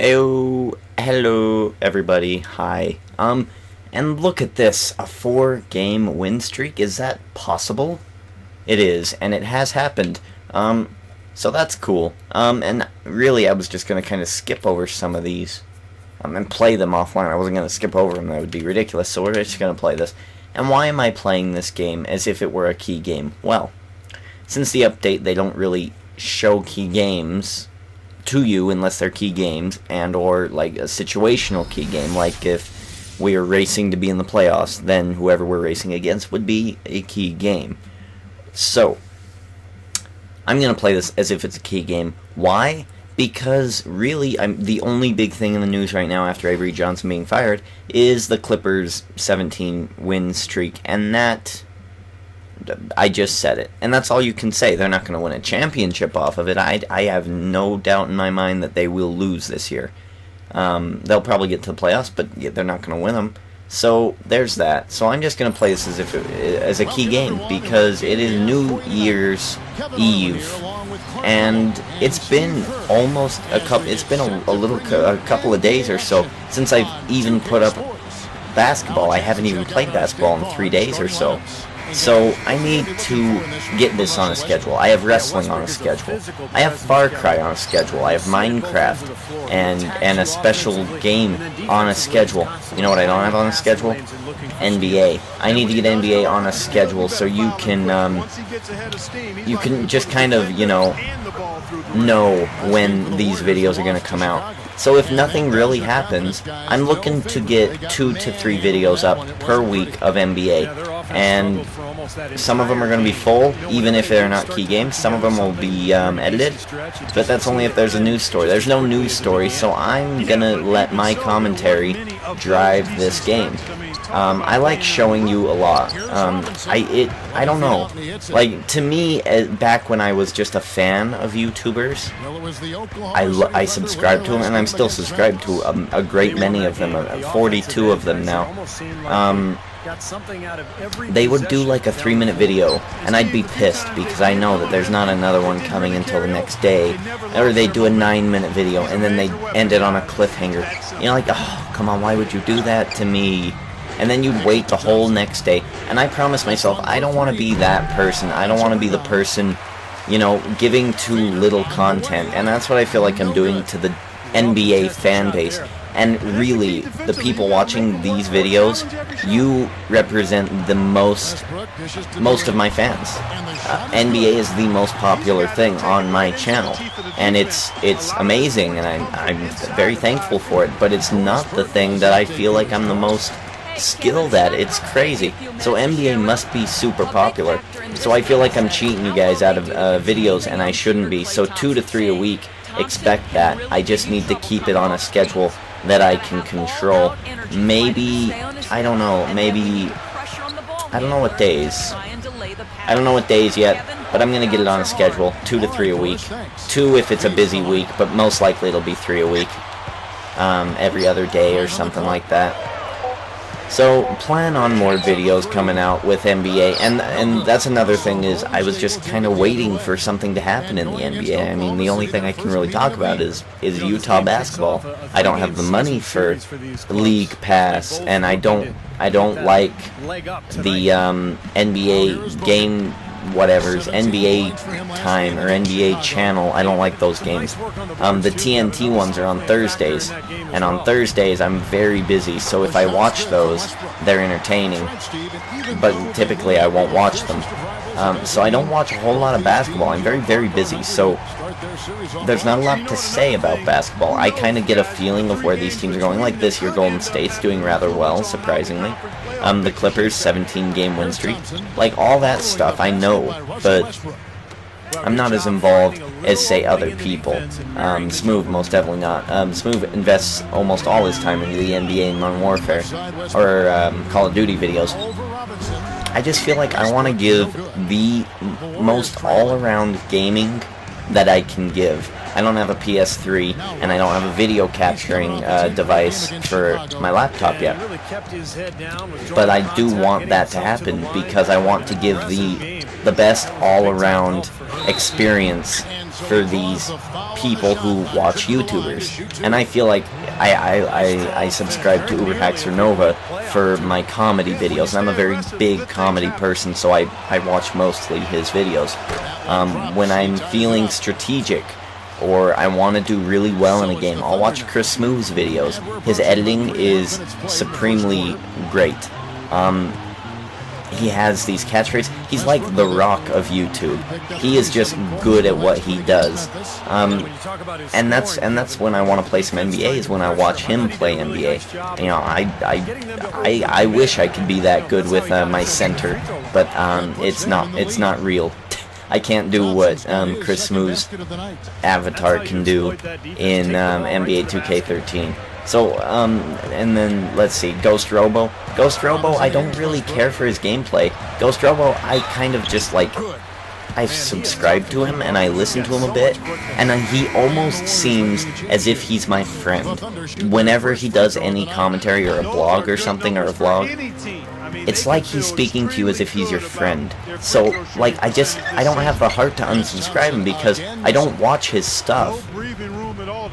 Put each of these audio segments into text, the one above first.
Oh, hello everybody. Hi. And look at this, a 4-game win streak. Is that possible? It is, and it has happened. So that's cool. And really I was just gonna kind of skip over some of these, and play them offline. I wasn't gonna skip over them, that would be ridiculous, so we're just gonna play this. And why am I playing this game as if it were a key game? Well, since the update, they don't really show key games to you unless they're key games, and or like a situational key game, like if we are racing to be in the playoffs, then whoever we're racing against would be a key game. So I'm gonna play this as if it's a key game. Why? Because really, the only big thing in the news right now after Avery Johnson being fired is the Clippers' 17-win streak, and that, I just said it, and that's all you can say. They're not going to win a championship off of it. I have no doubt in my mind that they will lose this year. They'll probably get to the playoffs, but they're not going to win them. So there's that. So I'm just going to play this as if as a key game, because it is New Year's Eve, and it's been almost a couple. It's been a couple of days or so since I've even put up basketball. I haven't even played basketball in 3 days or so. So I need to get this on a schedule. I have wrestling on a schedule. I have Far Cry on a schedule. I have Minecraft and a special game on a schedule. You know what I don't have on a schedule? NBA. I need to get NBA on a schedule so you can just kind of, know when these videos are going to come out. So if nothing really happens, I'm looking to get 2 to 3 videos up per week of NBA. And some of them are going to be full, even if they're not key games. Some of them will be edited, but that's only if there's a news story. There's no news story, so I'm going to let my commentary drive this game. I like showing you a lot. I don't know. Like, to me, back when I was just a fan of YouTubers, I subscribed to them, and I'm still subscribed to a great many of them, 42 of them now. They would do like a 3-minute video, and I'd be pissed because I know that there's not another one coming until the next day. Or they'd do a 9-minute video, and then they'd end it on a cliffhanger. Like, oh, come on, why would you do that to me? And then you'd wait the whole next day. And I promised myself, I don't want to be that person. I don't want to be the person, giving too little content. And that's what I feel like I'm doing to the NBA fan base. And really, the people watching these videos, you represent the most of my fans. NBA is the most popular thing on my channel, and it's amazing, and I'm very thankful for it. But it's not the thing that I feel like I'm the most skilled at. It's crazy. So NBA must be super popular. So I feel like I'm cheating you guys out of videos, and I shouldn't be. So 2 to 3 a week. Expect that. I just need to keep it on a schedule that I can control. Maybe, I don't know, I don't know what days. I don't know what days yet, but I'm going to get it on a schedule. 2 to 3 a week. 2 if it's a busy week, but most likely it'll be 3 a week. Every other day or something like that. So plan on more videos coming out with NBA, and that's another thing, is I was just kind of waiting for something to happen in the NBA. I mean, the only thing I can really talk about is Utah basketball. I don't have the money for League Pass, and I don't like the NBA game whatever's NBA time or NBA channel. I don't like those games. The TNT ones are on Thursdays, and on Thursdays I'm very busy, so if I watch those, they're entertaining, but typically I won't watch them. So I don't watch a whole lot of basketball. I'm very, very busy, so there's not a lot to say about basketball. I kind of get a feeling of where these teams are going. Like this year, Golden State's doing rather well, surprisingly. The Clippers, 17-game win streak. Like, all that stuff, I know, but I'm not as involved as, say, other people. Smooth, most definitely not. Smooth invests almost all his time into the NBA and Modern Warfare, or Call of Duty videos. I just feel like I want to give the most all-around gaming that I can give. I don't have a PS3, and I don't have a video capturing device for my laptop yet. But I do want that to happen, because I want to give the best all-around experience for these people who watch YouTubers. And I feel like I subscribe to Uberhaxer Nova for my comedy videos, and I'm a very big comedy person, so I watch mostly his videos. When I'm feeling strategic, or I want to do really well in a game, I'll watch Chris Smooth's videos. His editing is supremely great. He has these catchphrases. He's like the Rock of YouTube. He is just good at what he does. And that's when I want to play some NBA, is when I watch him play NBA. You know, I wish I could be that good with my center, but it's not real. I can't do what Chris Smooth's avatar can do in NBA 2K13. So, and then, let's see, Ghost Robo. Ghost Robo, I don't really care for his gameplay. Ghost Robo, I kind of just, like, I subscribe to him, and I listen to him a bit, and he almost seems as if he's my friend. Whenever he does any commentary, or a blog or something, or a vlog, it's like he's speaking to you as if he's your friend. So, like, I don't have the heart to unsubscribe him, because I don't watch his stuff.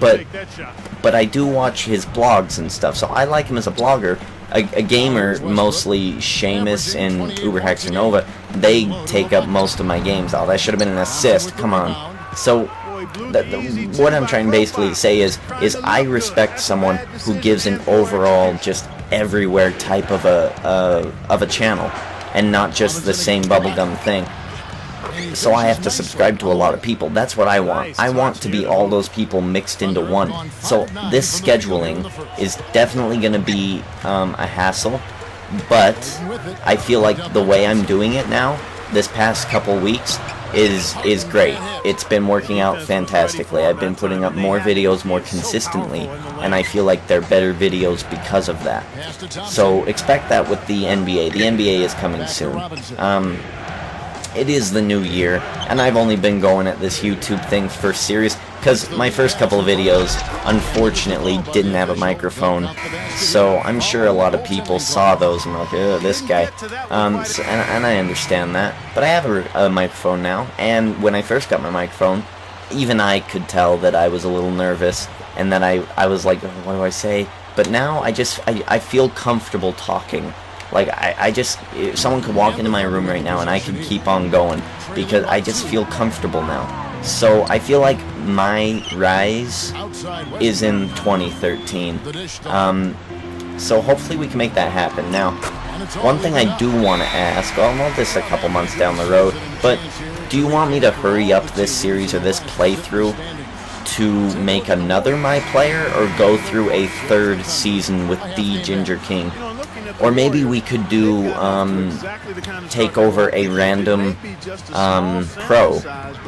But I do watch his blogs and stuff, so I like him as a blogger. A gamer, mostly Seamus and Uberhaxer Nova, they take up most of my games. Oh, that should have been an assist, come on. So, what I'm trying basically to say is I respect someone who gives an overall, just everywhere type of a channel, and not just the same bubblegum thing. So I have to subscribe to a lot of people. That's what I want. I want to be all those people mixed into one. So this scheduling is definitely going to be a hassle, but I feel like the way I'm doing it now, this past couple weeks, is great. It's been working out fantastically. I've been putting up more videos more consistently, and I feel like they're better videos because of that. So expect that with the NBA. The NBA is coming soon. It is the new year, and I've only been going at this YouTube thing for serious, because my first couple of videos, unfortunately, didn't have a microphone, so I'm sure a lot of people saw those and were like, oh, this guy, and I understand that, but I have a microphone now, and when I first got my microphone, even I could tell that I was a little nervous, and that I was like, oh, what do I say? But now I feel comfortable talking. Like, if someone could walk into my room right now and I could keep on going, because I just feel comfortable now. So I feel like my rise is in 2013. So hopefully we can make that happen. Now, one thing I do want to ask, well, not this a couple months down the road, but do you want me to hurry up this series or this playthrough to make another My Player, or go through a third season with the Ginger King? Or maybe we could do, take over a random, pro,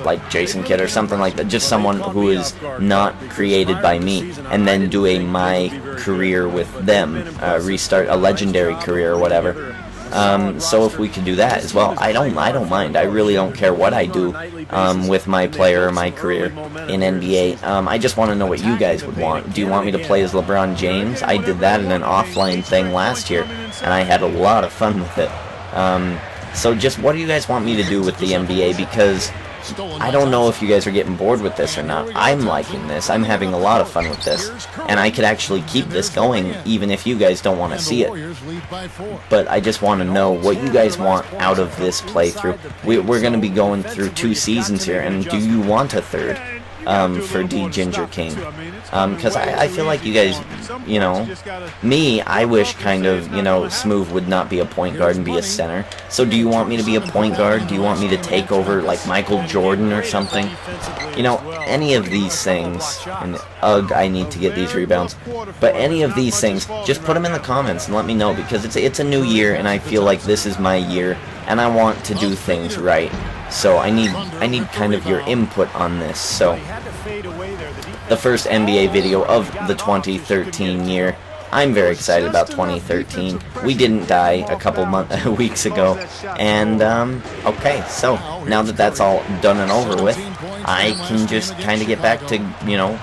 like Jason Kidd or something like that, just someone who is not created by me, and then do a My Career with them, restart a legendary career or whatever. So if we could do that as well, I don't mind. I really don't care what I do with My Player or My Career in NBA. I just want to know what you guys would want. Do you want me to play as LeBron James? I did that in an offline thing last year, and I had a lot of fun with it. So just what do you guys want me to do with the NBA? Because I don't know if you guys are getting bored with this or not. I'm liking this. I'm having a lot of fun with this. And I could actually keep this going even if you guys don't want to see it. But I just want to know what you guys want out of this playthrough. We're going to be going through 2 seasons here, and do you want a third? For D Ginger King, because I feel like you guys, you know, me, I wish kind of, you know, Smooth would not be a point guard and be a center. So do you want me to be a point guard? Do you want me to take over like Michael Jordan or something? You know, any of these things, and ugh, I need to get these rebounds, but any of these things, just put them in the comments and let me know, because it's a new year, and I feel like this is my year, and I want to do things right. So I need kind of your input on this. So the first NBA video of the 2013 year. I'm very excited about 2013. We didn't die a couple weeks ago, and okay, so now that that's all done and over with, I can just kind of get back to, you know,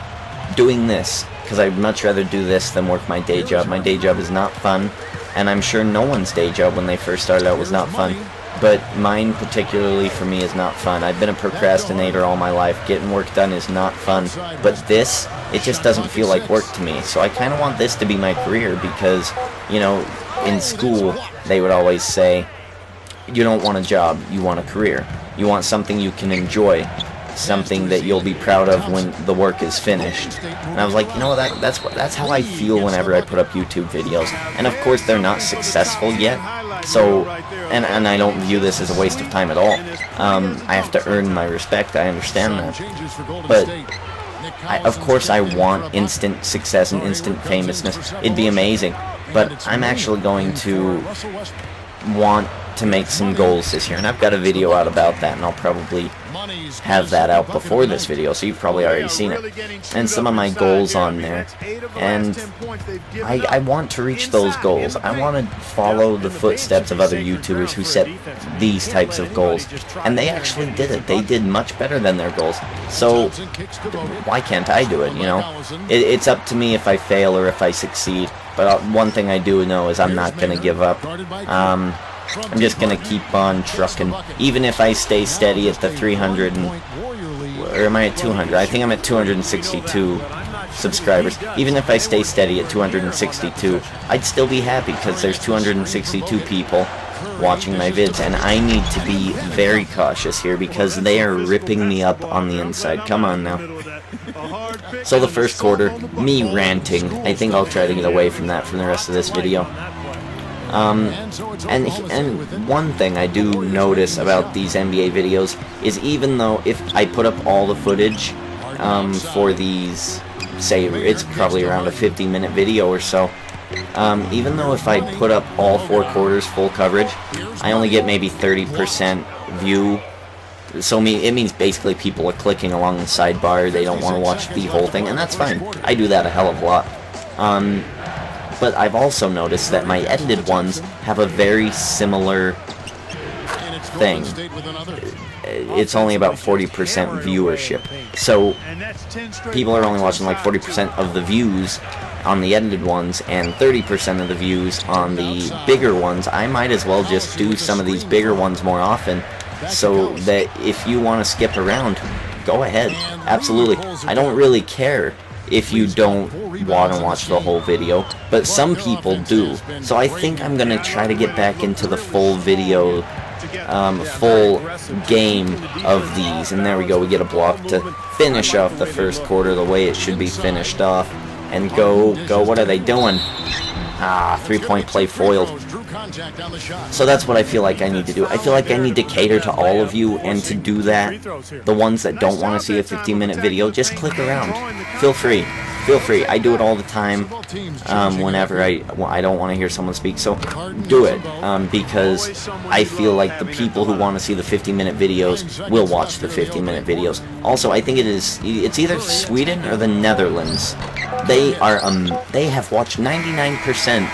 doing this, because I'd much rather do this than work my day job. My day job is not fun, and I'm sure no one's day job when they first started out was not fun. but mine particularly for me is not fun. I've been a procrastinator all my life. Getting work done is not fun, but this, it just doesn't feel like work to me. So I kind of want this to be my career because, you know, in school they would always say, you don't want a job, you want a career. You want something you can enjoy, something that you'll be proud of when the work is finished. And I was like, you know, that's how I feel whenever I put up YouTube videos. And of course they're not successful yet, so and I don't view this as a waste of time at all. I have to earn my respect, I understand that, but of course I want instant success and instant famousness. It'd be amazing, but I'm actually going to want to make some goals this year, and I've got a video out about that, and I'll probably have that out before this video, so you've probably already seen it, and some of my goals on there, and I want to reach those goals. I want to follow the footsteps of other YouTubers who set these types of goals, and they actually did it. They did much better than their goals, so why can't I do it, you know? It's up to me if I fail or if I succeed, but one thing I do know is I'm not going to give up. I'm just going to keep on trucking. Even if I stay steady at the 300 or am I at 200? I think I'm at 262 subscribers. Even if I stay steady at 262, I'd still be happy because there's 262 people watching my vids, and I need to be very cautious here because they are ripping me up on the inside. Come on now. So the first quarter, me ranting. I think I'll try to get away from that for the rest of this video. And one thing I do notice about these NBA videos is even though if I put up all the footage for these, say it's probably around a 50-minute video or so, even though if I put up all 4 quarters full coverage, I only get maybe 30% view. So it means basically people are clicking along the sidebar, they don't want to watch the whole thing, and that's fine. I do that a hell of a lot. But I've also noticed that my edited ones have a very similar thing. It's only about 40% viewership. So people are only watching like 40% of the views on the edited ones and 30% of the views on the bigger ones. I might as well just do some of these bigger ones more often so that if you want to skip around, go ahead. Absolutely. I don't really care if you don't want to watch the whole video, but some people do. So I think I'm going to try to get back into the full video, full game of these. And there we go, we get a block to finish off the first quarter the way it should be finished off. And go, what are they doing? Ah, 3-point play foiled. So that's what I feel like I need to do. I feel like I need to cater to all of you, and to do that, the ones that don't want to see a 15-minute video, just click around. Feel free. Feel free. I do it all the time whenever I don't want to hear someone speak, so do it, because I feel like the people who want to see the 15-minute videos will watch the 15-minute videos. Also, I think it's either Sweden or the Netherlands. They have watched 99%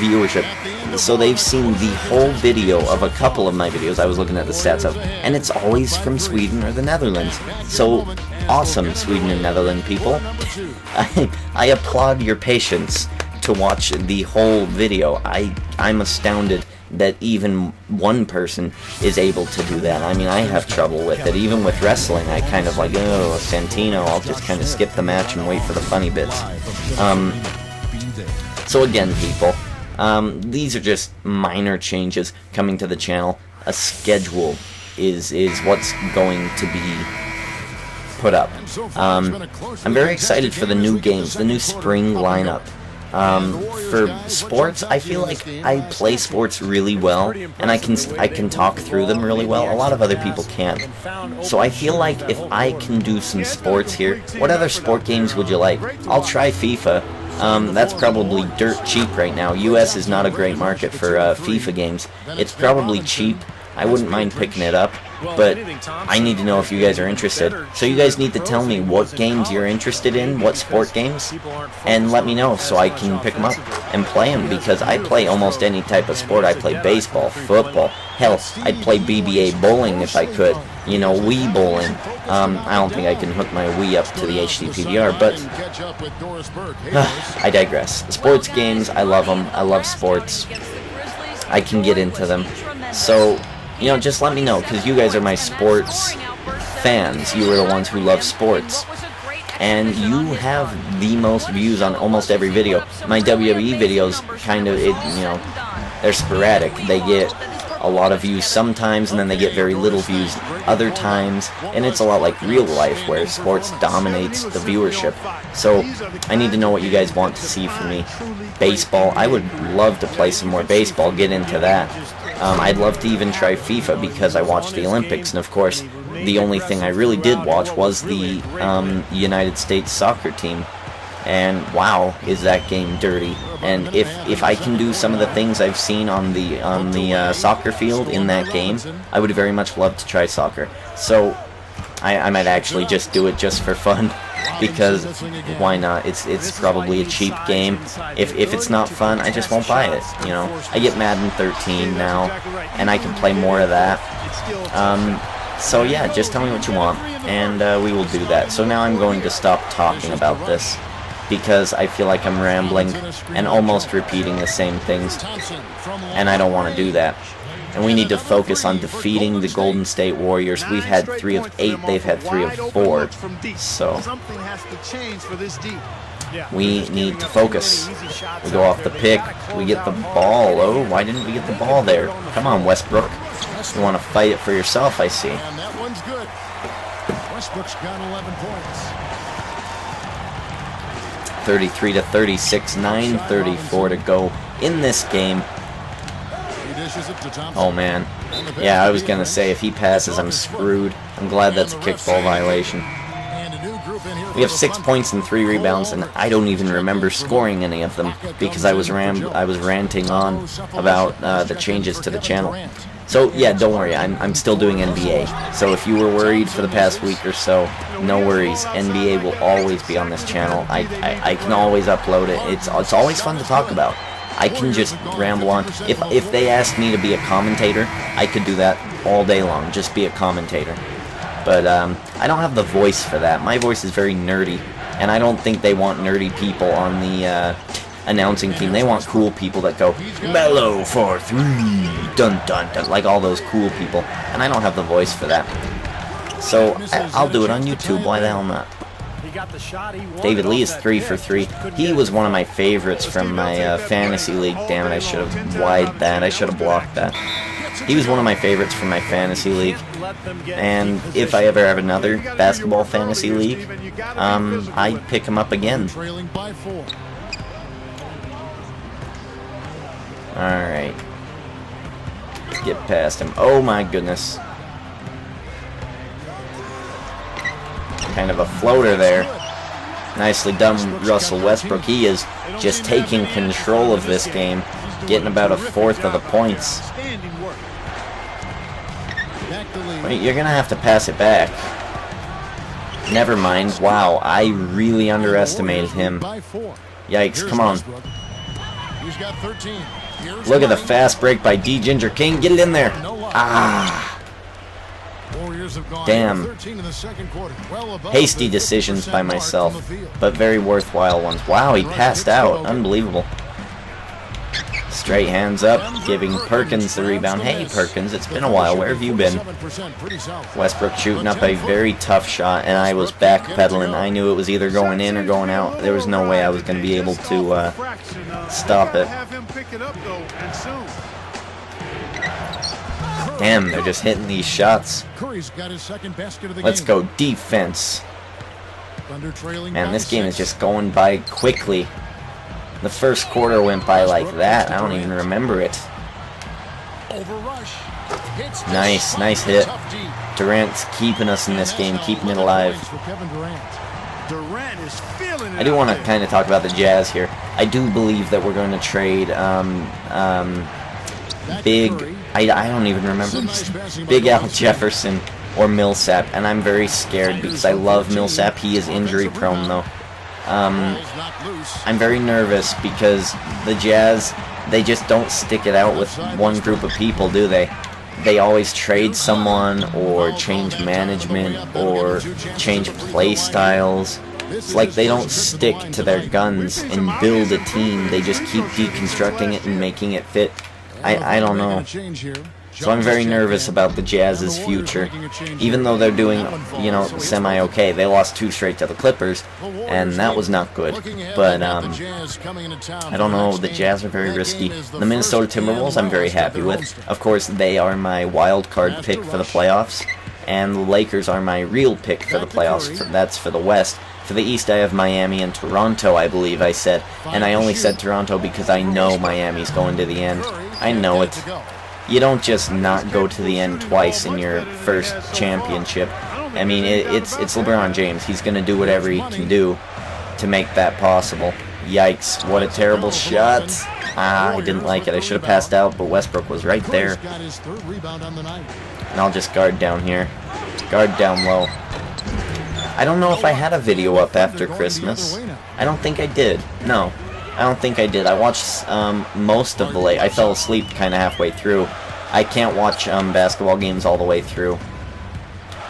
viewership, so they've seen the whole video of a couple of my videos I was looking at the stats of, and it's always from Sweden or the Netherlands. So awesome, Sweden and Netherlands people. I applaud your patience to watch the whole video. I'm astounded that even one person is able to do that. I mean, I have trouble with it. Even with wrestling, I kind of like, oh, Santino, I'll just kind of skip the match and wait for the funny bits. So again, people, these are just minor changes coming to the channel. A schedule is what's going to be put up. I'm very excited for the new games, the new spring lineup. For sports, I feel like I play sports really well, and I can talk through them really well. A lot of other people can't. So I feel like if I can do some sports here, what other sport games would you like? I'll try FIFA. That's probably dirt cheap right now. US is not a great market for FIFA games. It's probably cheap. I wouldn't mind picking it up, but I need to know if you guys are interested. So you guys need to tell me what games you're interested in, what sport games, and let me know so I can pick them up and play them, because I play almost any type of sport. I play baseball, football, hell, I'd play BBA bowling if I could, you know, Wii bowling. I don't think I can hook my Wii up to the HD PVR, but I digress. Sports games, I love them. I love sports. I can get into them. So You know, just let me know, because you guys are my sports fans. You are the ones who love sports. And you have the most views on almost every video. My WWE videos, kind of, you know, they're sporadic. They get a lot of views sometimes, and then they get very little views other times, and it's a lot like real life, where sports dominates the viewership. So, I need to know what you guys want to see from me. Baseball, I would love to play some more baseball, get into that. I'd love to even try FIFA, because I watched the Olympics, and of course, the only thing I really did watch was the United States soccer team. And wow, is that game dirty. And if I can do some of the things I've seen on the soccer field in that game, I would very much love to try soccer. So I might actually just do it just for fun, because why not? It's probably a cheap game. If it's not fun, I just won't buy it. You know, I get Madden 13 now, and I can play more of that. So yeah, just tell me what you want, and we will do that. So now I'm going to stop talking about this, because I feel like I'm rambling and almost repeating the same things, and I don't want to do that. And we need to focus on defeating the Golden State Warriors. We've had 3 of 8, they've had 3 of 4, so we need to focus. We go off the pick, we get the ball. Oh, why didn't we get the ball there? Come on, Westbrook. You want to fight it for yourself, I see. And that one's good. Westbrook's got 11 points. 33 to 36, 9:34 to go in this game. Oh man. Yeah, I was gonna say, if he passes, I'm screwed. I'm glad that's a kickball violation. We have 6 points and 3 rebounds, and I don't even remember scoring any of them, because I was ranting on about the changes to the channel. So yeah, don't worry, I'm still doing NBA. So if you were worried for the past week or so, no worries. NBA will always be on this channel. I can always upload it. It's always fun to talk about. I can just ramble on. If they asked me to be a commentator, I could do that all day long, just be a commentator. But I don't have the voice for that. My voice is very nerdy, and I don't think they want nerdy people on the announcing team. They want cool people that go, mellow for 3, dun dun dun, like all those cool people, and I don't have the voice for that. So I'll do it on YouTube, why the hell not? David Lee is 3 for 3. He was one of my favorites from my fantasy league. Damn it, I should have wide that. I should have blocked that. He was one of my favorites from my fantasy league. And if I ever have another basketball fantasy league, I'd pick him up again. Alright. Let's get past him. Oh my goodness. Kind of a floater there. Nicely done, Russell Westbrook. He is just taking control of this game, getting about 1/4 of the points. Wait, you're gonna have to pass it back. Never mind. Wow, I really underestimated him. Yikes, come on. Look at the fast break by D. Ginger King. Get it in there. Ah. Damn. Hasty decisions by myself, but very worthwhile ones. Wow, he passed out. Unbelievable. Straight hands up, giving Perkins the rebound. Hey, Perkins, it's been a while. Where have you been? Westbrook shooting up a very tough shot, and I was backpedaling. I knew it was either going in or going out. There was no way I was going to be able to stop it. Damn, they're just hitting these shots. Let's go defense. Man, this game is just going by quickly. The first quarter went by like that. I don't even remember it. Nice hit. Durant's keeping us in this game, keeping it alive. I do want to kind of talk about the Jazz here. I do believe that we're going to trade I don't even remember Big Al Jefferson or Millsap, and I'm very scared because I love Millsap. He is injury prone though. I'm very nervous because the Jazz, they just don't stick it out with one group of people, do they? They always trade someone or change management or change play styles. It's like they don't stick to their guns and build a team. They just keep deconstructing it and making it fit. I don't know. So I'm very nervous about the Jazz's future. Even though they're doing, you know, semi-okay. They lost 2 straight to the Clippers, and that was not good. But, I don't know, the Jazz are very risky. The Minnesota Timberwolves I'm very happy with. Of course, they are my wild card pick for the playoffs, and the Lakers are my real pick for the playoffs. That's for the West. For the East, I have Miami and Toronto, I believe I said. And I only said Toronto because I know Miami's going to the end. I know it. You don't just not go to the end twice in your first championship. I mean, it's LeBron James. He's going to do whatever he can do to make that possible. Yikes, what a terrible shot. I didn't like it. I should have passed out, but Westbrook was right there. And I'll just guard down here. Guard down low. I don't know if I had a video up after Christmas. I don't think I did. No, I don't think I did. I watched most of the late. I fell asleep kind of halfway through. I can't watch basketball games all the way through,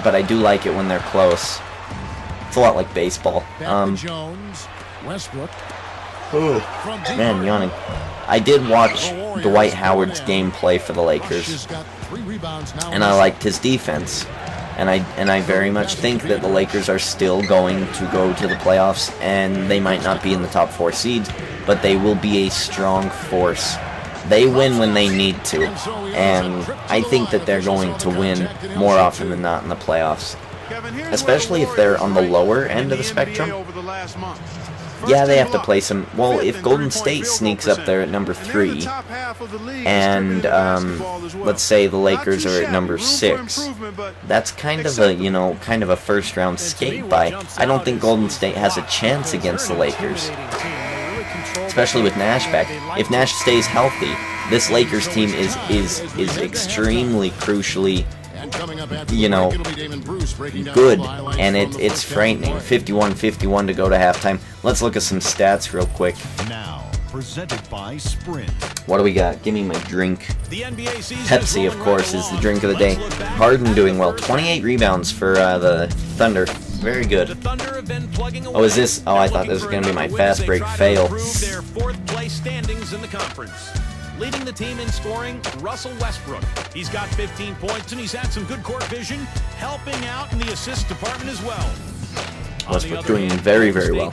but I do like it when they're close. It's a lot like baseball. Man, yawning. I did watch Dwight Howard's gameplay for the Lakers, and I liked his defense. And I very much think that the Lakers are still going to go to the playoffs, and they might not be in the top 4 seeds, but they will be a strong force. They win when they need to, and I think that they're going to win more often than not in the playoffs, especially if they're on the lower end of the spectrum. Yeah, they have to play some... Well, if Golden State sneaks up there at number 3, and let's say the Lakers are at number 6, that's kind of a, you know, kind of a first-round skate by. I don't think Golden State has a chance against the Lakers, especially with Nash back. If Nash stays healthy, this Lakers team is extremely crucially, you know, good, and it's frightening. 51-51 to go to halftime. Let's look at some stats real quick. Now, presented by Sprint. What do we got? Give me my drink. Pepsi, of course, is the drink of the day. Harden doing well. 28 rebounds for the Thunder. Very good. Oh, is this? Oh, I thought this was going to be my fast break fail. Their 4th place standings in the conference. Leading the team in scoring, Russell Westbrook. He's got 15 points, and he's had some good court vision, helping out in the assist department as well. Westbrook doing very, very well.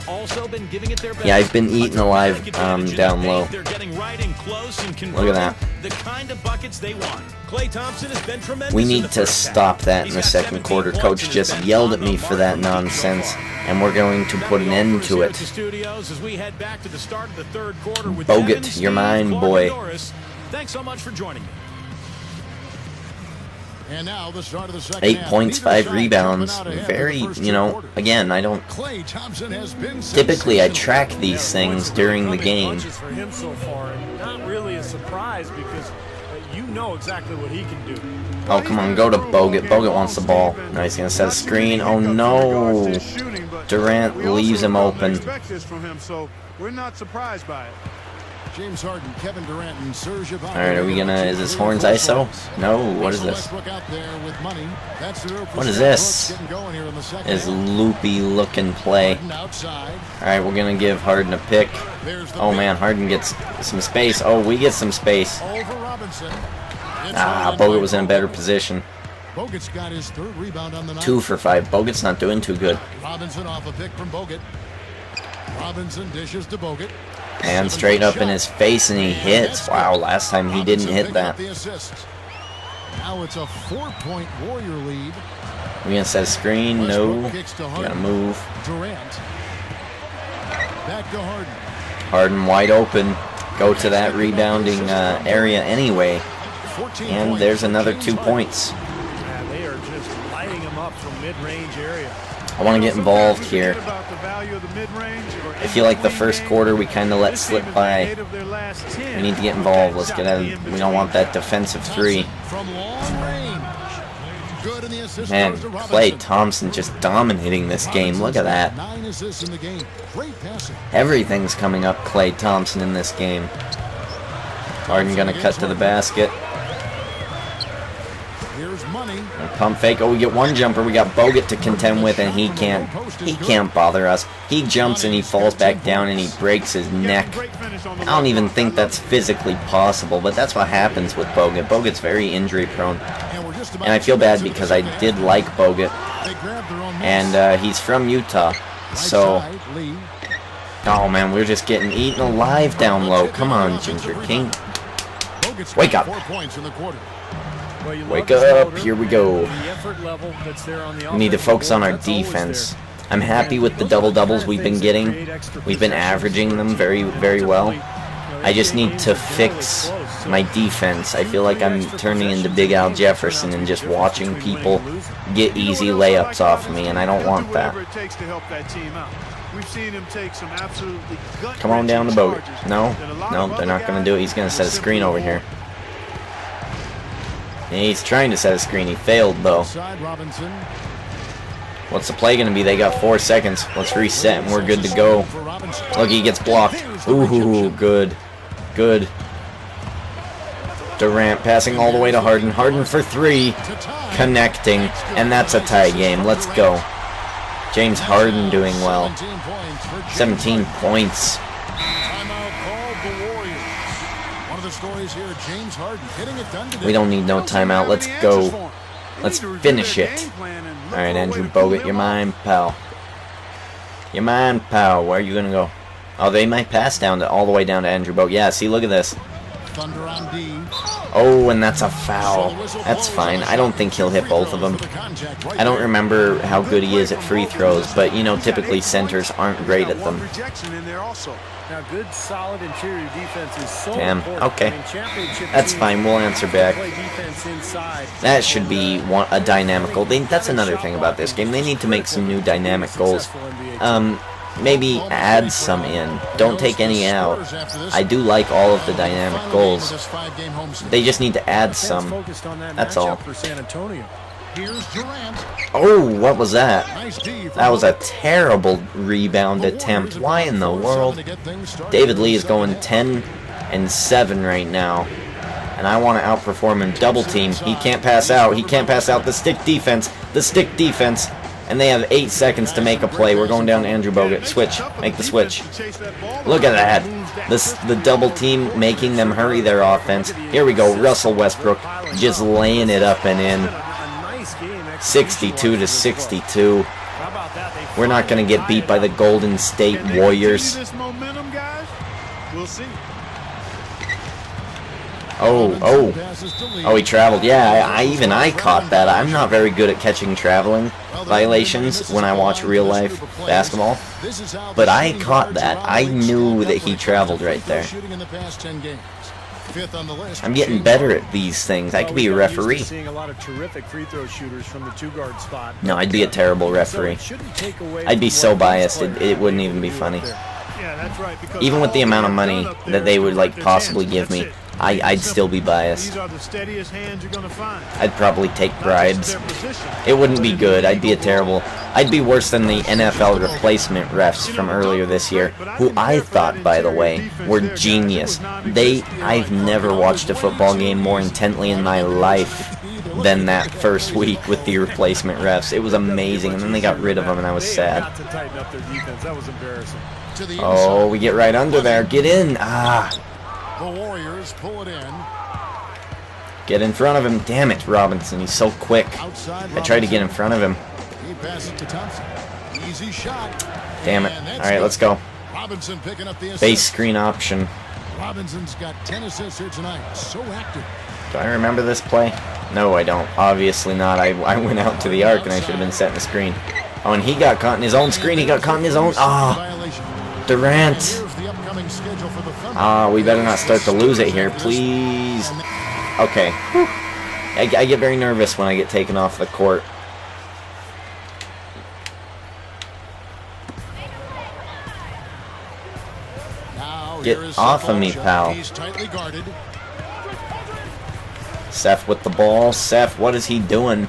Yeah, I've been eaten alive down low. Look at that. We need to stop that in the second quarter. Coach just yelled at me for that nonsense, and we're going to put an end to it. Bogut, you're mine, boy. Thanks so much for joining me. And now the start of the second 8 points, 5 rebounds. Very, you know, again, I don't... Typically, I track these things during the game. For him so far, and not really a surprise because you know exactly what he can do. Oh, come on, go to Bogut. Bogut wants the ball. Now he's going to set a screen. Oh, no. Durant leaves him open. We're not surprised by it. James Harden, Kevin Durant, and Serge Ibaka. Alright, are we gonna... Is this Horns ISO? No, what is this? What is this? Is loopy looking play. Alright, we're gonna give Harden a pick. Oh man, Harden gets some space. Oh, we get some space. Ah, Bogut was in a better position. 2 for 5. Bogut's not doing too good. Robinson off a pick from Bogut. Robinson dishes to Bogut. And straight up in his face, and he hits. Wow, last time he didn't hit that. Now it's a 4-point Warrior lead. We're gonna set a screen. No. Gotta move. Durant. Back to Harden. Harden wide open. Go to that rebounding area anyway. And there's another 2 points. Man, they are just lighting him up from mid-range area. I want to get involved here. I feel like the first quarter we kind of let slip by. We need to get involved. Let's get out of, we don't want that defensive 3. Man, Klay Thompson just dominating this game. Look at that. Everything's coming up Klay Thompson in this game. Harden gonna cut to the basket. money. Pump fake. Oh, we get one jumper. We got Bogut to contend with, and he can't bother us. He jumps and he falls back down and he breaks his neck. I don't even think that's physically possible, but that's what happens with Bogut. Bogut's very injury prone. And I feel bad because I did like Bogut. And he's from Utah. So, oh man, we're just getting eaten alive down low. Come on, Ginger King. Wake up. Wake up. Here we go. We need to focus on our defense. I'm happy with the double-doubles we've been getting. We've been averaging them very, very well. I just need to fix my defense. I feel like I'm turning into Big Al Jefferson and just watching people get easy layups off of me, and I don't want that. Come on down the boat. No, they're not going to do it. He's going to set a screen over here. He's trying to set a screen. He failed, though. What's the play going to be? They got 4 seconds. Let's reset, and we're good to go. Look, he gets blocked. Ooh, good. Good. Durant passing all the way to Harden. Harden for 3. Connecting. And that's a tie game. Let's go. James Harden doing well. 17 points. We don't need no timeout. Let's go. Let's finish it. Alright, Andrew Bogut, you're mine, pal. You're mine, pal. Where are you gonna go? Oh, they might pass down to all the way down to Andrew Bogut. Yeah, see, look at this. Oh, and that's a foul. That's fine. I don't think he'll hit both of them. I don't remember how good he is at free throws, but, you know, typically centers aren't great at them. Now, good, solid interior defense is so damn, important. okay. That's fine, we'll answer back. That should be a dynamic goal. That's another thing about this game. They need to make some new dynamic goals. Maybe add some in. Don't take any out. I do like all of the dynamic goals. They just need to add some. That's all. Oh, what was that? That was a terrible rebound attempt. Why in the world? David Lee is going 10-7 right now. And I want to outperform him. Double team. He can't pass out. He can't pass out. The stick defense. The stick defense. And they have 8 seconds to make a play. We're going down to Andrew Bogut. Switch. Make the switch. Look at that. The double team making them hurry their offense. Here we go. Russell Westbrook just laying it up and in. 62-62. We're not going to get beat by the Golden State Warriors. Oh, he traveled. Yeah, I caught that. I'm not very good at catching traveling violations when I watch real life basketball, but I caught that. I knew that he traveled right there. I'm getting better at these things. I could be a referee. No, I'd be a terrible referee. I'd be so biased, it wouldn't even be funny. Even with the amount of money that they would possibly give me, I'd still be biased. I'd probably take bribes. It wouldn't be good. I'd be worse than the NFL replacement refs from earlier this year, who I thought, by the way, were genius. I've never watched a football game more intently in my life than that first week with the replacement refs. It was amazing, and then they got rid of them, and I was sad. Oh, we get right under there. Get in. The Warriors pull it in. Get in front of him. Damn it, Robinson. He's so quick. I tried to get in front of him. He passes to Thompson. Easy shot. Damn it. All right, let's go. Robinson picking up the assist. Base screen option. Robinson's got 10 assists here tonight. So active. Do I remember this play? No, I don't. Obviously not. I went out to the arc and I should have been setting the screen. Oh, and he got caught in his own screen. He got caught in his own. Durant. We better not start to lose it here, please. Okay. I get very nervous when I get taken off the court. Get off of me, pal. Seth with the ball. Seth, what is he doing?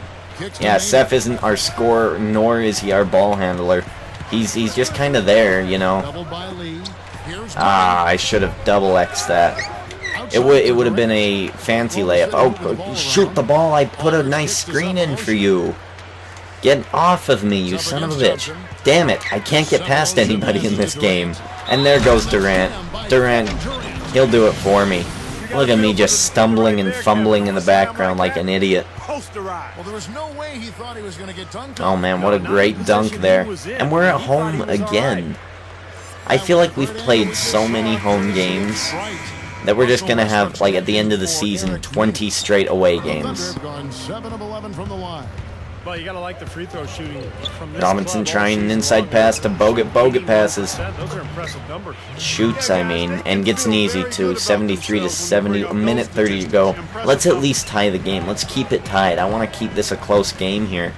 Yeah, Seth isn't our scorer, nor is he our ball handler. He's just kind of there, you know. I should have double X'd that. It would have been a fancy layup. Oh, shoot the ball. I put a nice screen in for you. Get off of me, you son of a bitch. Damn it, I can't get past anybody in this game. And there goes Durant. Durant, he'll do it for me. Look at me just stumbling and fumbling in the background like an idiot. Oh man, what a great dunk there. And we're at home again. I feel like we've played so many home games that we're just going to have, like, at the end of the season, 20 straight away games. Well, you gotta like the free throw shooting from this Robinson club. trying an inside pass to Bogut. Bogut passes. Those are impressive numbers. Shoots, I mean, and gets an easy too. 73 to 70, a minute 30 to go. Let's at least tie the game. Let's keep it tied. I want to keep this a close game here.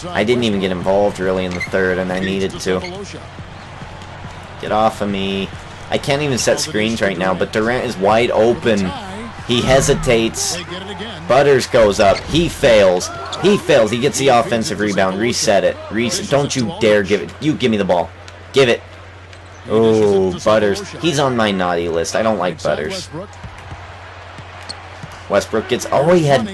I didn't even get involved really in the third, and I needed to. Get off of me. I can't even set screens right now, but Durant is wide open. He hesitates. Butters goes up. He fails. He fails. He gets the offensive rebound. Reset it. Don't you dare give it. You give me the ball. Give it. Oh, Butters. He's on my naughty list. I don't like Butters. Westbrook gets... Oh, he had...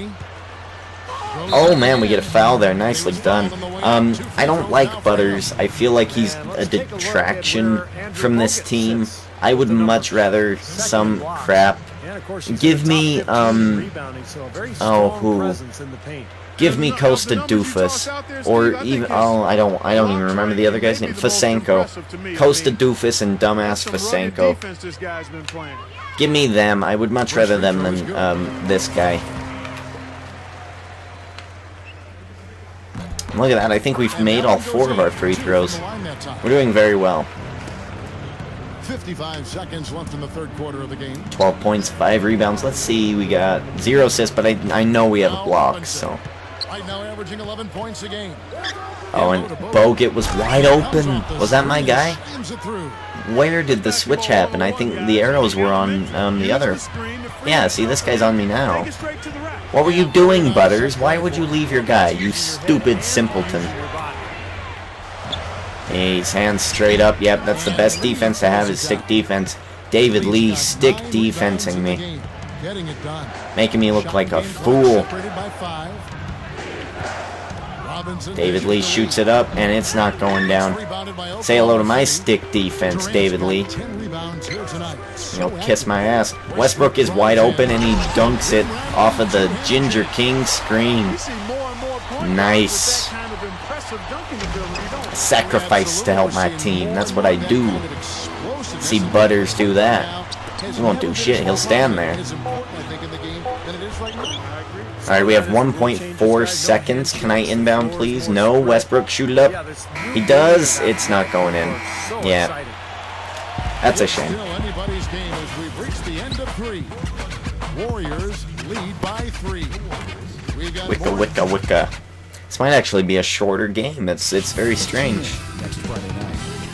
Oh, man, we get a foul there. Nicely done. I don't like Butters. I feel like he's a detraction from this team. I would much rather some crap. Give me, Give me Costa Doofus, or even, I don't even remember the other guy's name. Fasenko. Costa Doofus and dumbass Fasenko. Give me them. I would much rather them than this guy. Look at that. I think we've made all 4 of our free throws. We're doing very well. 55 seconds left in the third quarter of the game. 12 points, 5 rebounds. Let's see, we got 0 assists, but I know we have a block, so. Right now averaging 11 points a game. Oh, and Bogut was wide open. Was that my guy? Where did the switch happen? I think the arrows were on the other. Yeah, see, this guy's on me now. What were you doing, Butters? Why would you leave your guy, you stupid simpleton? He's hands straight up. Yep, that's the best defense to have is stick defense. David Lee stick defensing me. Making me look like a fool. David Lee shoots it up, and it's not going down. Say hello to my stick defense, David Lee. You'll kiss my ass. Westbrook is wide open, and he dunks it off of the Ginger King screen. Nice. Sacrifice to help my team. That's what I do. See Butters do that. He won't do shit. He'll stand there. Alright, we have 1.4 seconds. Can I inbound, please? No. Westbrook, shoot it up. He does. It's not going in. Yeah. That's a shame. Wicca. This might actually be a shorter game. It's very strange.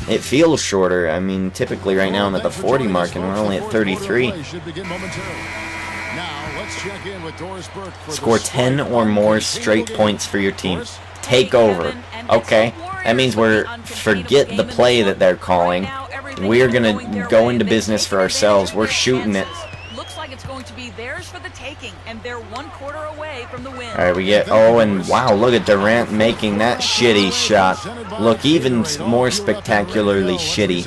It feels shorter. I mean, typically right now I'm at the 40 mark and we're only at 33. Score 10 or more straight points for your team. Take over. Okay. That means forget the play that they're calling. We're gonna go into business for ourselves. We're shooting it. It's going to be theirs for the taking, and they're 1 quarter away from the win. Alright, we get, oh, and wow, look at Durant making that shitty shot look even more spectacularly shitty.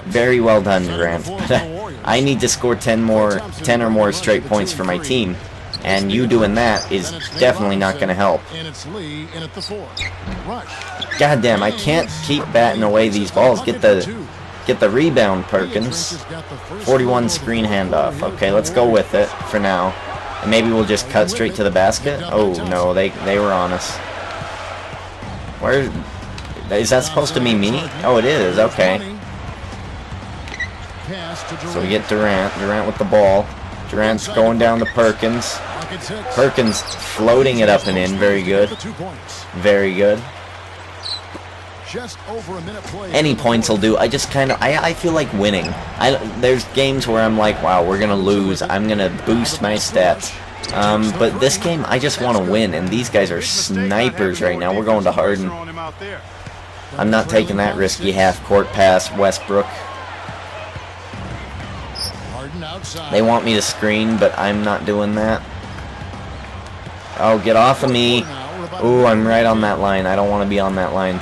Very well done, Durant. But I need to score 10 or more straight points for my team, and you doing that is definitely not going to help. Goddamn, I can't keep batting away these balls. Get the rebound, Perkins. 41 screen handoff. Okay, let's go with it for now. And maybe we'll just cut straight to the basket. Oh, no, they were on us. Where... Is that supposed to be me? Oh, it is. Okay. So we get Durant. Durant with the ball. Durant's going down to Perkins. Perkins floating it up and in. Very good. Very good. Any points will do. I just kind of, I feel like winning. There's games where I'm like, wow, we're going to lose. I'm going to boost my stats. But this game, I just want to win. And these guys are snipers right now. We're going to Harden. I'm not taking that risky half-court pass, Westbrook. Harden outside. They want me to screen, but I'm not doing that. Oh, get off of me. Ooh, I'm right on that line. I don't want to be on that line.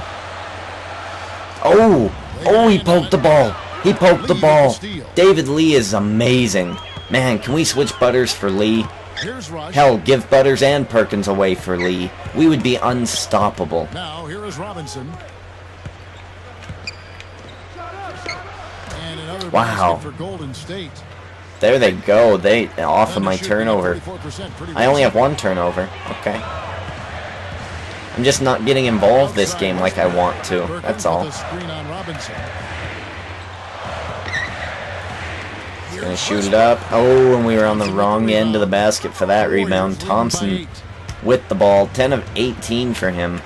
Oh! Oh, he poked the ball. He poked the ball. David Lee is amazing. Man, can we switch Butters for Lee? Here's Rush. Hell, give Butters and Perkins away for Lee. We would be unstoppable. Now here is Robinson. And another Wow. basket for Golden State. There they go. They off of my turnover. 34%, pretty I only have recent. one turnover. Okay. I'm just not getting involved this game like I want to. Perkins That's with all. a screen on Robinson. Gonna shoot it up. Oh, and we were on the wrong end of the basket for that rebound. Thompson with the ball. 10 of 18 for him.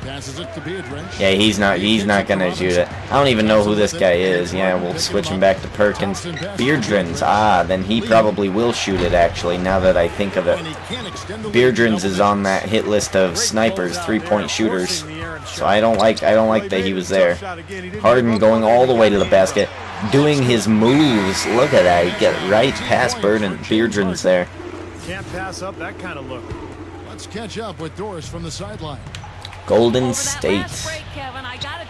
Passes it to Beardridge. Yeah, he's not gonna shoot it. I don't even know who this guy is. Yeah, we'll switch him back to Perkins. Beardrins. Ah, then he probably will shoot it, actually, now that I think of it. And he can't extend the lead. Beardrins is on that hit list of snipers, three-point shooters. So I don't like that he was there. Harden going all the way to the basket, doing his moves. Look at that. He get right past Beardrins there. Can't pass up that kind of look. Let's catch up with Doris from the sideline. Golden State.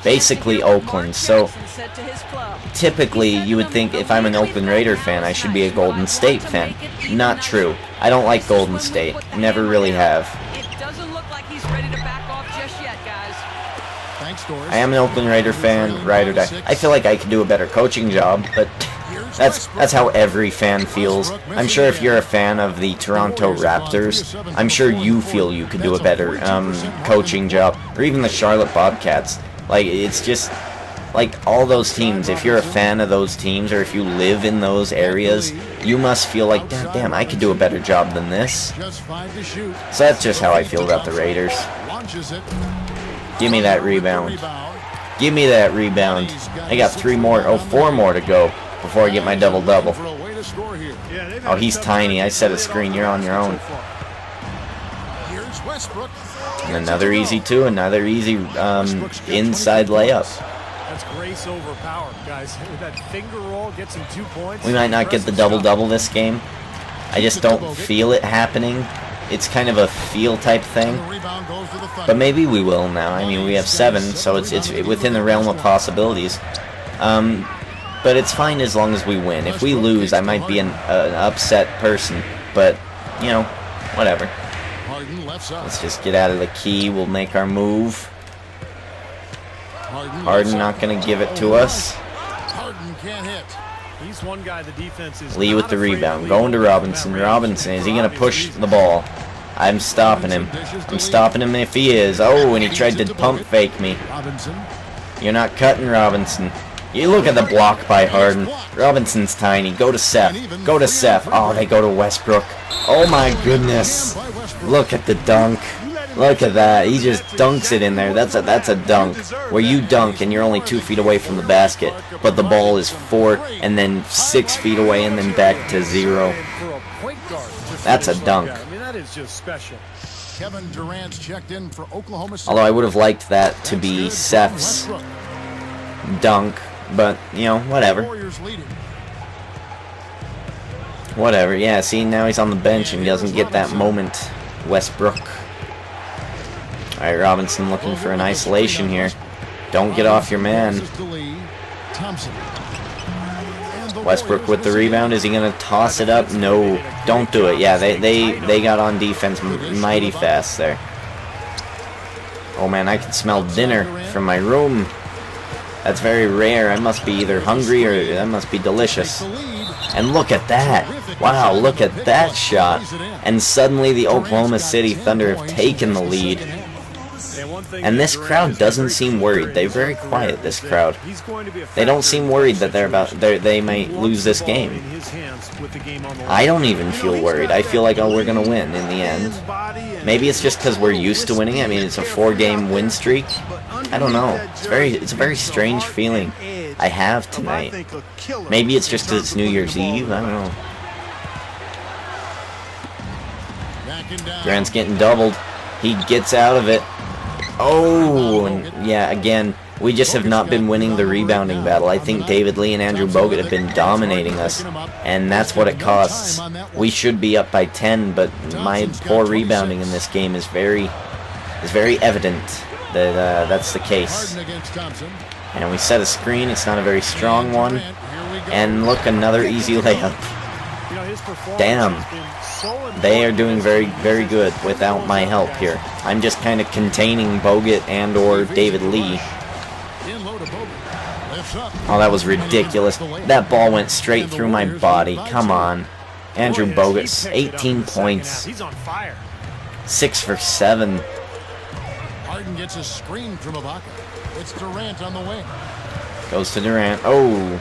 Basically Oakland. So typically you would think if I'm an Oakland Raider fan, I should be a Golden State fan. Not true. I don't like Golden State. Never really have. It doesn't look like he's ready to back off just yet, guys. Thanks, Doris. I am an Oakland Raider fan, ride or die. I feel like I could do a better coaching job, but that's how every fan feels. I'm sure if you're a fan of the Toronto Raptors, I'm sure you feel you could do a better coaching job, or even the Charlotte Bobcats. Like, it's just like all those teams. If you're a fan of those teams, or if you live in those areas, you must feel like, damn, I could do a better job than this. Just 5 to shoot. So that's just how I feel about the Raiders. Launches it. Give me that rebound. Give me that rebound. I got 4 more to go before I get my double-double. For a way to score here. Oh, he's tiny. I set a screen. You're on your own. Here's Westbrook. And another easy two. Another easy inside layup. That's grace over power, guys. With that finger roll, gets him 2 points. We might not get the double-double this game. I just don't feel it happening. It's kind of a feel type thing. The rebound goes to the Thunder. But maybe we will now. I mean, we have 7, so it's within the realm of possibilities. But it's fine as long as we win. If we lose, I might be an upset person. But, you know, whatever. Harden left side. Let's just get out of the key. We'll make our move. Harden not going to give it to us. Harden can't hit. He's one guy the defense is Lee with not the afraid rebound. leave Going to open. Robinson. Robinson, is he going to push the ball? I'm stopping him. I'm stopping him if he is. Oh, and he tried to pump fake me. Robinson. You're not cutting Robinson. You look at the block by Harden. Robinson's tiny. Go to Seth. Go to Seth. Oh, they go to Westbrook. Oh my goodness. Look at the dunk. Look at that. He just dunks it in there. That's a dunk. Where you dunk and you're only 2 feet away from the basket, but the ball is 4 and then 6 feet away and then back to 0. For a point guard to That's a finish like dunk. that. I mean, that is just special. Kevin Durant's checked in for Oklahoma City. Although I would have liked that to be Seth's dunk, but, you know, whatever. Warriors leading. Whatever. Yeah, see, now he's on the bench and he doesn't get that moment. Westbrook. Alright, Robinson looking for an isolation here. Don't get off your man. Westbrook with the rebound. Is he going to toss it up? No. Don't do it. Yeah, they got on defense mighty fast there. Oh, man, I can smell dinner from my room. That's very rare. I must be either hungry or that must be delicious. And look at that. Wow, look at that shot. And suddenly the Oklahoma City Thunder have taken the lead. And this crowd doesn't seem worried. They're very quiet, this crowd. They don't seem worried that they might lose this game. I don't even feel worried. I feel like, oh, we're going to win in the end. Maybe it's just because we're used to winning. I mean, it's a 4-game win streak. I don't know. It's a very strange feeling I have tonight. Maybe it's just because it's New Year's Eve. I don't know. Grant's getting doubled. He gets out of it. Oh, and yeah, again, We just have not been winning the rebounding battle. I think David Lee and Andrew Bogut have been dominating us, and that's what it costs. We should be up by 10, but my poor rebounding in this game is very evident that that's the case. And we set a screen. It's not a very strong one. And look, another easy layup. Damn. They are doing very, very good without my help here. I'm just kind of containing Bogut and or David Lee. Oh, that was ridiculous. That ball went straight through my body. Come on. Andrew Bogut, 18 points. He's on fire. 6 for 7. Harden gets a screen from Ibaka. It's Durant on the wing. Goes to Durant. Oh.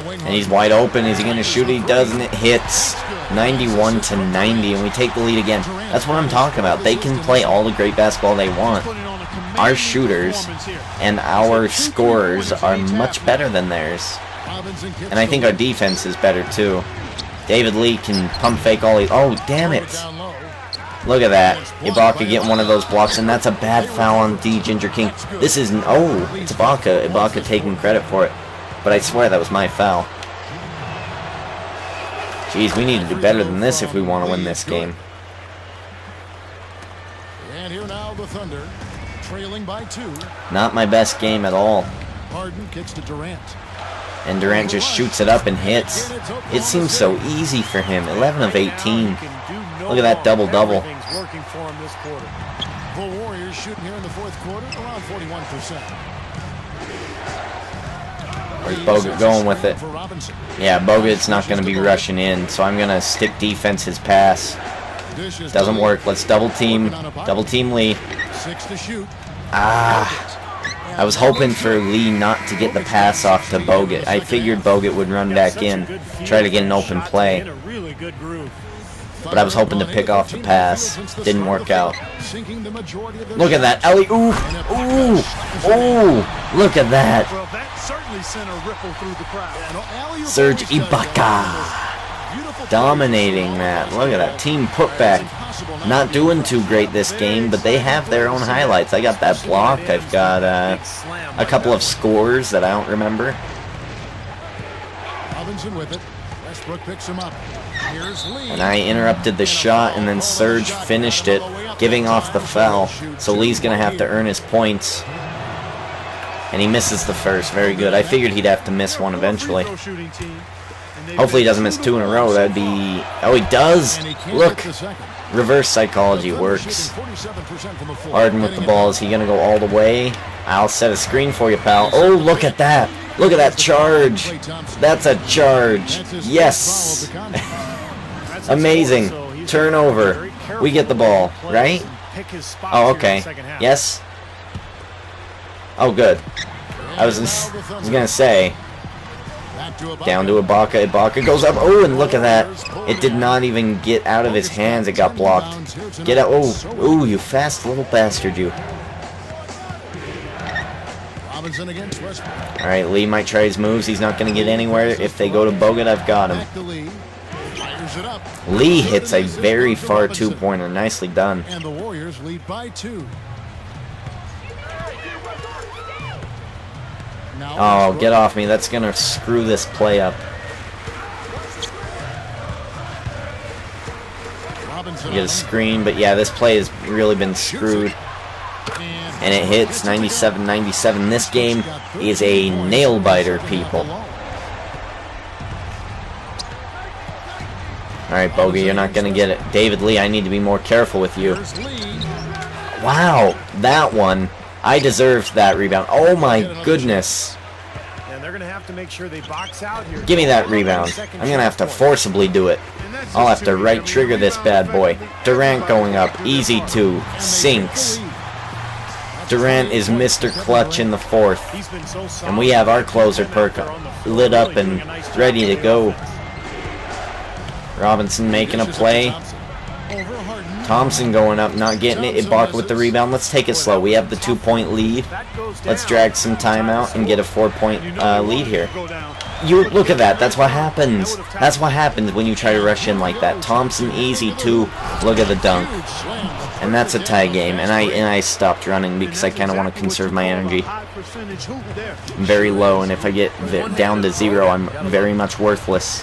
And he's wide open. Is he going to shoot? He does, and it hits. 91 to 90, and we take the lead again. That's what I'm talking about. They can play all the great basketball they want. Our shooters and our scorers are much better than theirs. And I think our defense is better too. David Lee can pump fake all he... Oh, damn it. Look at that. Ibaka getting one of those blocks, and that's a bad foul on D. Ginger King. This isn't... Oh, it's Ibaka. Ibaka taking credit for it. But I swear that was my foul. Jeez, we need to do better than this if we want to win this game. And here now the Thunder, trailing by 2. Not my best game at all. Harden kicks to Durant. And Durant just shoots it up and hits. It seems so easy for him. 11 of 18. Look at that double-double. Working for him this quarter. The Warriors shooting here in the fourth quarter around 41%. Where's Bogut going with it? Yeah, Bogut's not going to be rushing in, so I'm going to stick defense his pass. Doesn't work. Let's double team Lee. Ah. I was hoping for Lee not to get the pass off to Bogut. I figured Bogut would run back in, try to get an open play. But I was hoping to pick off the pass. Didn't work out. Look at that. Ellie. Ooh. Ooh. Ooh. Look at that. Well, that certainly sent a ripple through the crowd. Serge Ibaka. Dominating that. Look at that. Team putback. Not doing too great this game, but they have their own highlights. I got that block. I've got a couple of scores that I don't remember. Robinson with it. Westbrook picks him up. Here's Lee. And I interrupted the shot, and then Serge finished it, giving off the foul. So Lee's going to have to earn his points. And he misses the first. Very good. I figured he'd have to miss one eventually. Hopefully he doesn't miss 2 in a row. That'd be... Oh, he does! Look! Reverse psychology works. Harden with the ball. Is he going to go all the way? I'll set a screen for you, pal. Oh, look at that! Look at that charge! That's a charge! Yes! Amazing. Turnover. We get the ball, right? Oh, okay. Yes? Oh, good. I was going to say... Down to Ibaka. Ibaka goes up. Oh, and look at that. It did not even get out of his hands. It got blocked. Get out. Oh, ooh, you fast little bastard, you. Alright, Lee might try his moves. He's not going to get anywhere. If they go to Bogut, I've got him. Lee hits a very far two-pointer. Nicely done. And the Warriors lead by 2. Oh, get off me. That's going to screw this play up. You get a screen, but yeah, this play has really been screwed. And it hits 97-97. This game is a nail-biter, people. Alright, Bogey, you're not going to get it. David Lee, I need to be more careful with you. Wow, that one. I deserved that rebound. Oh my goodness. And they're going to have to make sure they box out here. Give me that rebound. I'm going to have to forcibly do it. I'll have to right trigger this bad boy. Durant going up. Easy 2. Sinks. Durant is Mr. Clutch in the 4th. And we have our closer perk lit up and ready to go. Robinson making a play. Thompson going up, not getting it. Ibaka with the rebound. Let's take it slow. We have the 2-point lead. Let's drag some time out and get a 4-point lead here. You look at that. That's what happens. That's what happens when you try to rush in like that. Thompson easy too. Look at the dunk. And that's a tie game. And I stopped running because I kind of want to conserve my energy. I'm very low, and if I get down to 0, I'm very much worthless.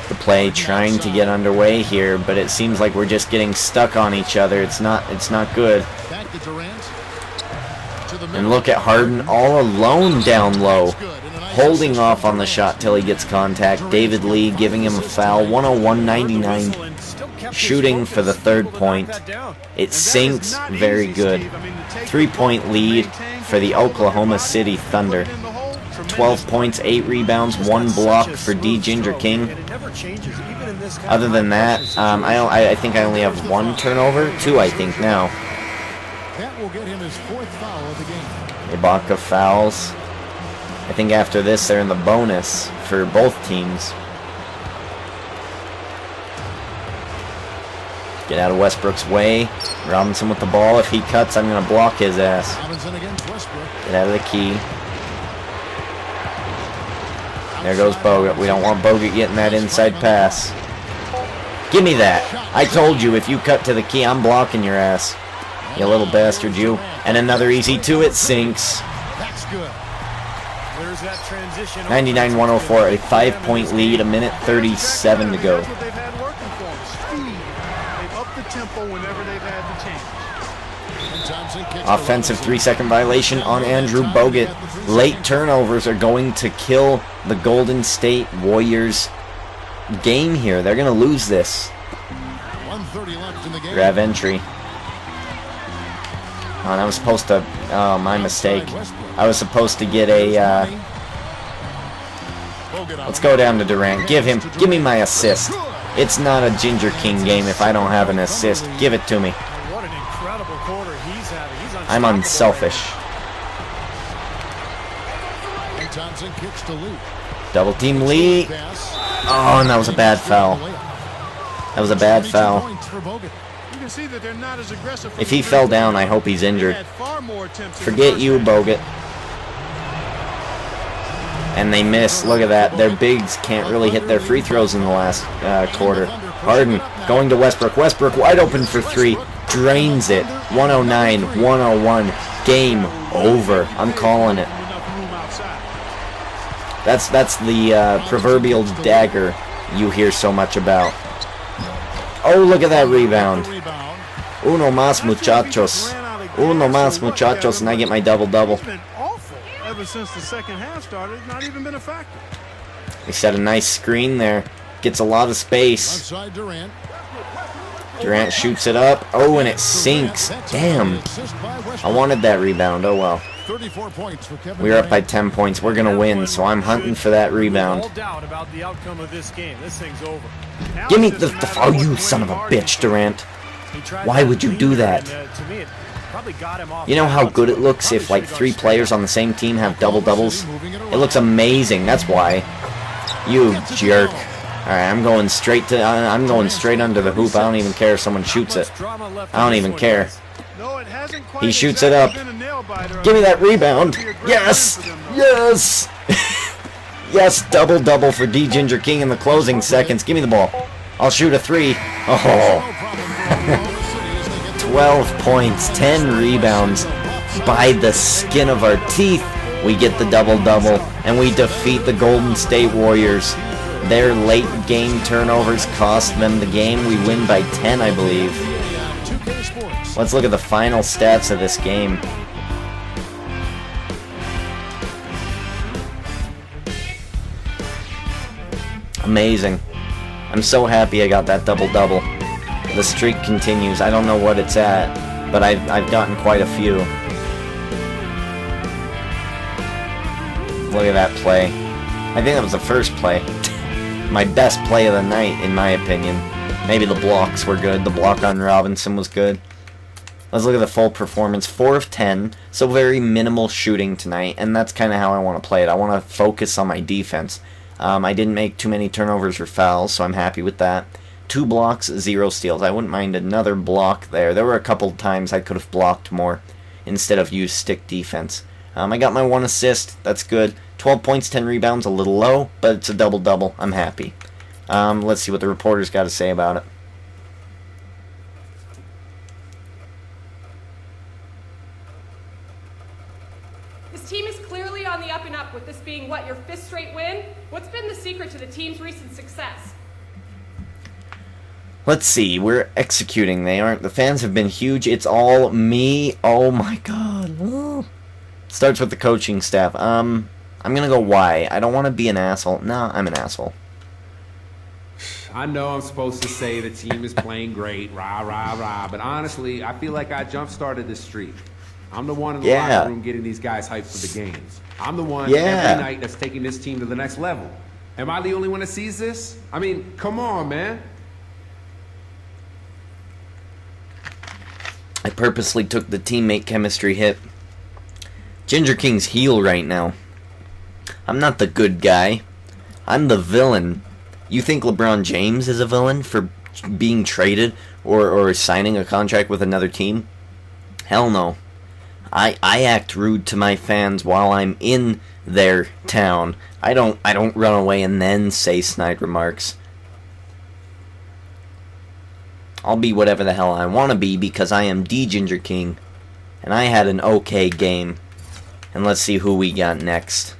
The play trying to get underway here, but it seems like we're just getting stuck on each other. It's not good. And look at Harden all alone down low, holding off on the shot till he gets contact. David Lee giving him a foul. 101-99, shooting for the 3rd point. It sinks, very good. 3-point lead for the Oklahoma City Thunder. 12 points, 8 rebounds, 1 block for D. Ginger King. Other than that, I think I only have 1 turnover. 2, I think, now. That will get him his 4th foul of the game. Ibaka fouls. I think after this, they're in the bonus for both teams. Get out of Westbrook's way. Robinson with the ball. If he cuts, I'm going to block his ass. Get out of the key. There goes Bogut. We don't want Bogut getting that inside pass. Give me that. I told you, if you cut to the key, I'm blocking your ass. You little bastard, you. And another easy 2. It sinks. 99-104. A 5-point lead. 1:37 to go. Offensive 3-second violation on Andrew Bogut. Late turnovers are going to kill the Golden State Warriors game here. They're going to lose this. Grab entry. Oh, and I was supposed to... Oh, my mistake. I was supposed to get a... Let's go down to Durant. Give me my assist. It's not a Ginger King game if I don't have an assist. Give it to me. What an incredible quarter he's having. He's I'm unselfish. Double team Lee. Oh, and that was a bad foul. That was a bad foul. If he fell down, I hope he's injured. Forget you, Bogut. And they miss. Look at that. Their bigs can't really hit their free throws in the last quarter. Harden going to Westbrook. Westbrook wide open for 3. Drains it. 109-101. Game over. I'm calling it. That's the proverbial dagger you hear so much about. Oh, look at that rebound. Uno más, muchachos. Uno más, muchachos, and I get my double-double. Ever since the second half started, it's not even been a factor. They set a nice screen there. Gets a lot of space. Durant shoots it up. Oh, and it sinks. Damn. I wanted that rebound. Oh, well. We are up by 10 points. We're going to win, so I'm hunting for that rebound. Give me the... Oh, you son of a bitch, Durant. Why would you do that? You know how good it looks if like 3 players on the same team have double-doubles? It looks amazing, that's why. You jerk. Alright, I'm going straight under the hoop. I don't even care if someone shoots it. I don't even care. He shoots it up. Give me that rebound. Yes! Yes! Yes, double-double for D. Ginger King in the closing seconds. Give me the ball. I'll shoot a 3. Oh. 12 points, 10 rebounds. By the skin of our teeth, we get the double-double, and we defeat the Golden State Warriors. Their late game turnovers cost them the game. We win by 10, I believe. Let's look at the final stats of this game. Amazing. I'm so happy I got that double-double. The streak continues. I don't know what it's at, but I've gotten quite a few. Look at that play. I think that was the first play. My best play of the night, in my opinion. Maybe the blocks were good. The block on Robinson was good. Let's look at the full performance. 4 of 10, so very minimal shooting tonight, and that's kind of how I want to play it. I want to focus on my defense. I didn't make too many turnovers or fouls, so I'm happy with that. 2 blocks, 0 steals. I wouldn't mind another block there. There were a couple times I could have blocked more instead of used stick defense. I got my 1 assist. That's good. 12 points, 10 rebounds, a little low, but it's a double-double. I'm happy. Let's see what the reporters got to say about it. This team is clearly on the up and up, with this being, what, your 5th straight win? What's been the secret to the team's recent success? Let's see. We're executing. They aren't. The fans have been huge. It's all me. Oh my god. Oh. Starts with the coaching staff. I'm gonna go why. I don't want to be an asshole. No, I'm an asshole. I know I'm supposed to say the team is playing great, rah, rah, rah, but honestly, I feel like I jump-started this streak. I'm the one in the locker room getting these guys hyped for the games. I'm the one every night that's taking this team to the next level. Am I the only one that sees this? I mean, come on, man. I purposely took the teammate chemistry hit. Ginger King's heel right now. I'm not the good guy. I'm the villain. You think LeBron James is a villain for being traded or signing a contract with another team? Hell no. I act rude to my fans while I'm in their town. I don't run away and then say snide remarks. I'll be whatever the hell I want to be because I am the Ginger King. And I had an okay game. And let's see who we got next.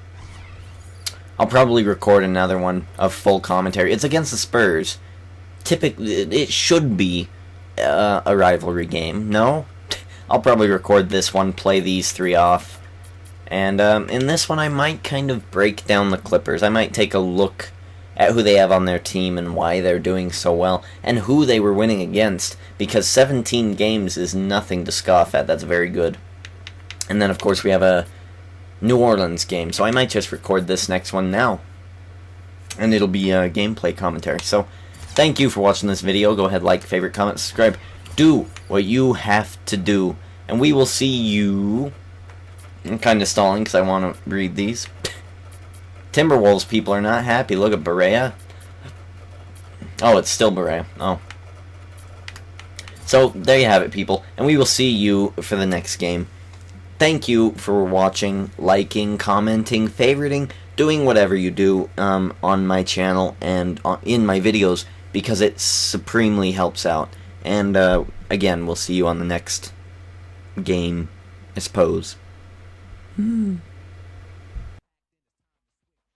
I'll probably record another one of full commentary. It's against the Spurs. Typically, it should be a rivalry game. No? I'll probably record this one, play these 3 off. And in this one, I might kind of break down the Clippers. I might take a look at who they have on their team and why they're doing so well. And who they were winning against. Because 17 games is nothing to scoff at. That's very good. And then, of course, we have a New Orleans game, so I might just record this next one now, and it'll be a gameplay commentary. So, thank you for watching this video. Go ahead, like, favorite, comment, subscribe. Do what you have to do, and we will see you. I'm kind of stalling because I want to read these. Timberwolves people are not happy. Look at Berea. Oh, it's still Berea. Oh. So, there you have it, people, and we will see you for the next game. Thank you for watching, liking, commenting, favoriting, doing whatever you do on my channel and in my videos, because it supremely helps out. And again, we'll see you on the next game, I suppose.